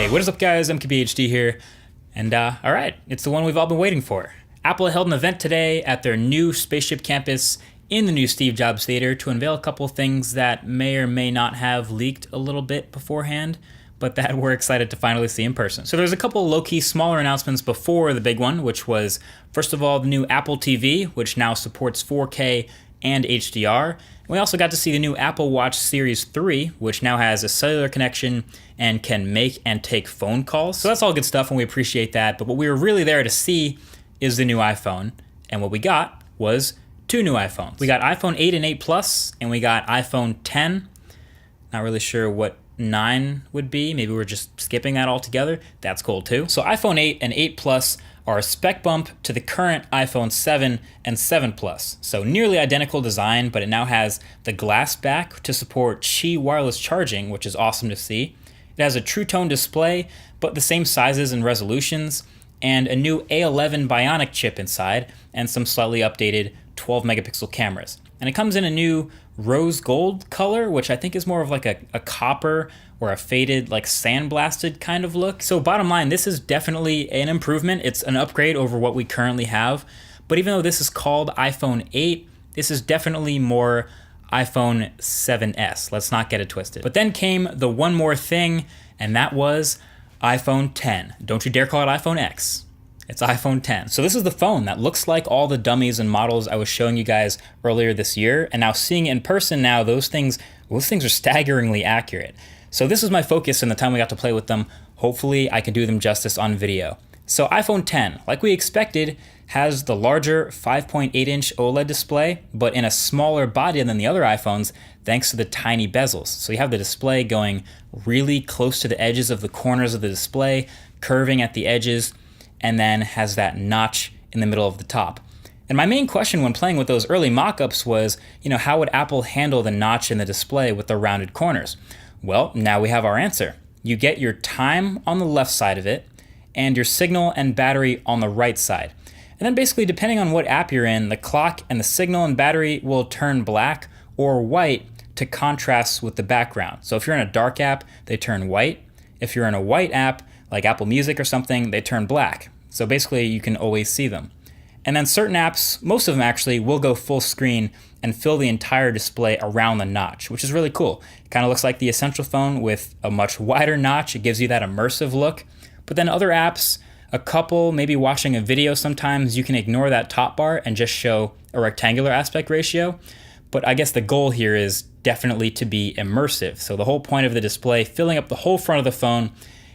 Hey, what is up guys, MKBHD here, and alright, it's the one we've all been waiting for. Apple held an event today at their new spaceship campus in the new Steve Jobs Theater to unveil a couple things that may or may not have leaked a little bit beforehand, but that we're excited to finally see in person. So there's a couple low-key smaller announcements before the big one, which was, first of all, the new Apple TV, which now supports 4K and HDR. And we also got to see the new Apple Watch Series 3, which now has a cellular connection and can make and take phone calls. So that's all good stuff and we appreciate that, but what we were really there to see is the new iPhone. And what we got was two new iPhones. We got iPhone 8 and 8 Plus, and we got iPhone 10. Not really sure what 9 would be. Maybe we're just skipping that altogether. That's cool too. So iPhone 8 and 8 Plus are a spec bump to the current iPhone 7 and 7 Plus. So nearly identical design, but it now has the glass back to support Qi wireless charging, which is awesome to see. It has a True Tone display, but the same sizes and resolutions, and a new A11 Bionic chip inside, and some slightly updated 12 megapixel cameras. And it comes in a new rose gold color, which I think is more of like a copper or a faded, like sandblasted kind of look. So bottom line, this is definitely an improvement. It's an upgrade over what we currently have. But even though this is called iPhone 8, this is definitely more iPhone 7S. Let's not get it twisted. But then came the one more thing, and that was iPhone 10. Don't you dare call it iPhone X. It's iPhone 10. So this is the phone that looks like all the dummies and models I was showing you guys earlier this year. And now seeing it in person now, those things are staggeringly accurate. So this is my focus in the time we got to play with them. Hopefully I can do them justice on video. So iPhone 10, like we expected, has the larger 5.8-inch OLED display, but in a smaller body than the other iPhones, thanks to the tiny bezels. So you have the display going really close to the edges of the corners of the display, curving at the edges, and then has that notch in the middle of the top. And my main question when playing with those early mock-ups was, how would Apple handle the notch in the display with the rounded corners? Well, now we have our answer. You get your time on the left side of it, and your signal and battery on the right side. And then basically, depending on what app you're in, the clock and the signal and battery will turn black or white to contrast with the background. So if you're in a dark app, they turn white. If you're in a white app, like Apple Music or something, they turn black. So basically, you can always see them. And then certain apps, most of them actually, will go full screen and fill the entire display around the notch, which is really cool. It kind of looks like the Essential phone with a much wider notch. It gives you that immersive look. But then other apps, a couple, maybe watching a video sometimes, you can ignore that top bar and just show a rectangular aspect ratio. But I guess the goal here is definitely to be immersive. So the whole point of the display, filling up the whole front of the phone,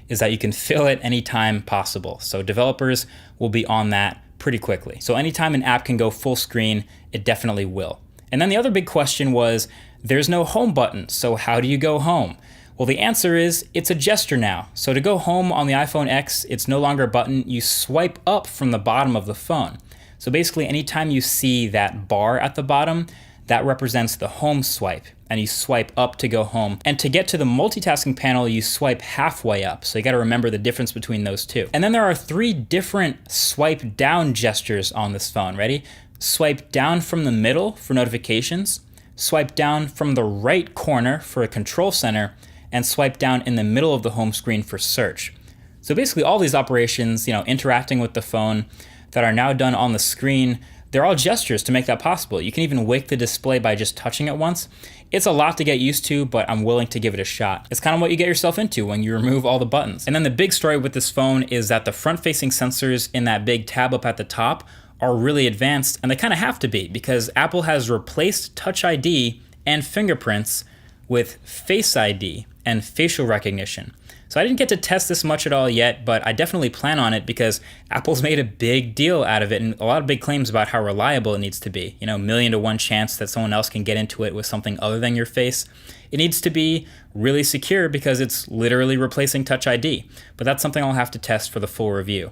is that you can fill it anytime possible. So developers will be on that pretty quickly. So anytime an app can go full screen, it definitely will. And then the other big question was, there's no home button, so how do you go home? Well, the answer is it's a gesture now. So to go home on the iPhone X, it's no longer a button. You swipe up from the bottom of the phone. So basically, anytime you see that bar at the bottom, that represents the home swipe, and you swipe up to go home. And to get to the multitasking panel, you swipe halfway up. So you gotta remember the difference between those two. And then there are 3 different swipe down gestures on this phone. Ready? Swipe down from the middle for notifications, swipe down from the right corner for a control center, and swipe down in the middle of the home screen for search. So basically all these operations, interacting with the phone that are now done on the screen, they're all gestures to make that possible. You can even wake the display by just touching it once. It's a lot to get used to, but I'm willing to give it a shot. It's kind of what you get yourself into when you remove all the buttons. And then the big story with this phone is that the front-facing sensors in that big tab up at the top are really advanced, and they kind of have to be because Apple has replaced Touch ID and fingerprints with Face ID and facial recognition. So I didn't get to test this much at all yet, but I definitely plan on it because Apple's made a big deal out of it and a lot of big claims about how reliable it needs to be. 1,000,000 to 1 chance that someone else can get into it with something other than your face. It needs to be really secure because it's literally replacing Touch ID, but that's something I'll have to test for the full review.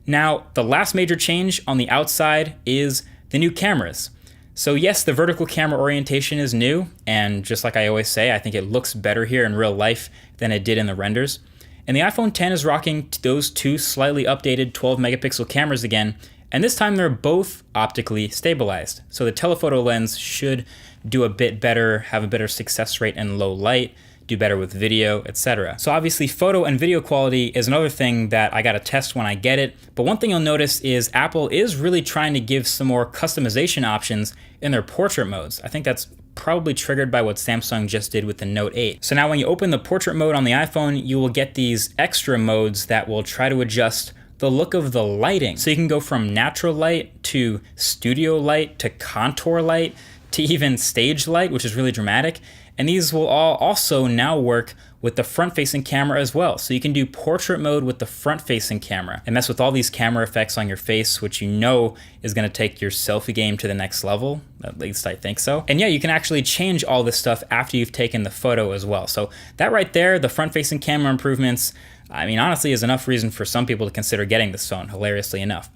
Now, the last major change on the outside is the new cameras. So yes, the vertical camera orientation is new, and just like I always say, I think it looks better here in real life than it did in the renders. And the iPhone X is rocking those 2 slightly updated 12 megapixel cameras again, and this time they're both optically stabilized. So the telephoto lens should do a bit better, have a better success rate in low light, do better with video, etc. So obviously photo and video quality is another thing that I gotta test when I get it, but one thing you'll notice is Apple is really trying to give some more customization options in their portrait modes. I think that's probably triggered by what Samsung just did with the Note 8. So now when you open the portrait mode on the iPhone, you will get these extra modes that will try to adjust the look of the lighting. So you can go from natural light to studio light to contour light to even stage light, which is really dramatic. And these will all also now work with the front-facing camera as well. So you can do portrait mode with the front-facing camera and mess with all these camera effects on your face, which you know is gonna take your selfie game to the next level. At least I think so. And yeah, you can actually change all this stuff after you've taken the photo as well. So that right there, the front-facing camera improvements, I mean, honestly, is enough reason for some people to consider getting this phone, hilariously enough.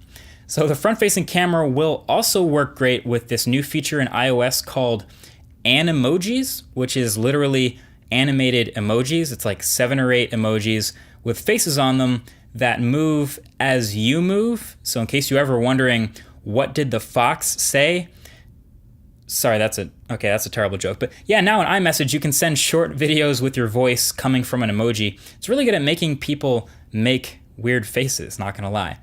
So the front-facing camera will also work great with this new feature in iOS called Animojis, which is literally animated emojis. It's like 7 or 8 emojis with faces on them that move as you move. So in case you're ever wondering, what did the fox say? Sorry, that's a terrible joke. But yeah, now in iMessage, you can send short videos with your voice coming from an emoji. It's really good at making people make weird faces, not gonna lie.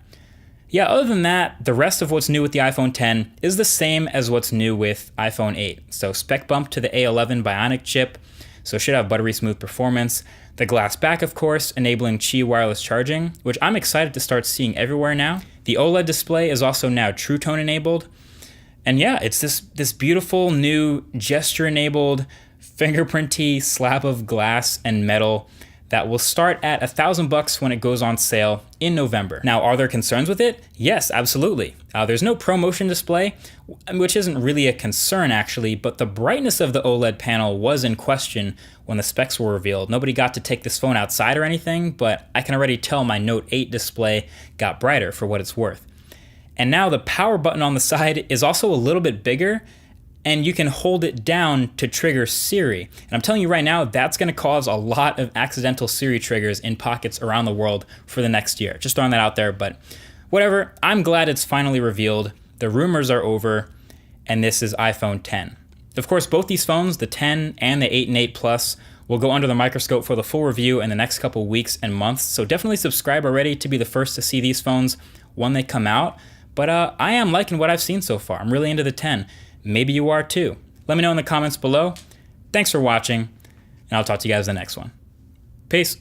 Yeah, other than that, the rest of what's new with the iPhone X is the same as what's new with iPhone 8. So spec bump to the A11 Bionic chip, so it should have buttery smooth performance. The glass back, of course, enabling Qi wireless charging, which I'm excited to start seeing everywhere now. The OLED display is also now True Tone enabled. And yeah, it's this beautiful new gesture-enabled, fingerprinty slab of glass and metal that will start at $1,000 when it goes on sale in November. Now, are there concerns with it? Yes, absolutely. There's no ProMotion display, which isn't really a concern actually, but the brightness of the OLED panel was in question when the specs were revealed. Nobody got to take this phone outside or anything, but I can already tell my Note 8 display got brighter for what it's worth. And now the power button on the side is also a little bit bigger, and you can hold it down to trigger Siri. And I'm telling you right now, that's gonna cause a lot of accidental Siri triggers in pockets around the world for the next year. Just throwing that out there, but whatever. I'm glad it's finally revealed. The rumors are over, and this is iPhone X. Of course, both these phones, the 10 and the 8 and 8 Plus, will go under the microscope for the full review in the next couple weeks and months. So definitely subscribe already to be the first to see these phones when they come out. But I am liking what I've seen so far. I'm really into the 10. Maybe you are too. Let me know in the comments below. Thanks for watching, and I'll talk to you guys in the next one. Peace.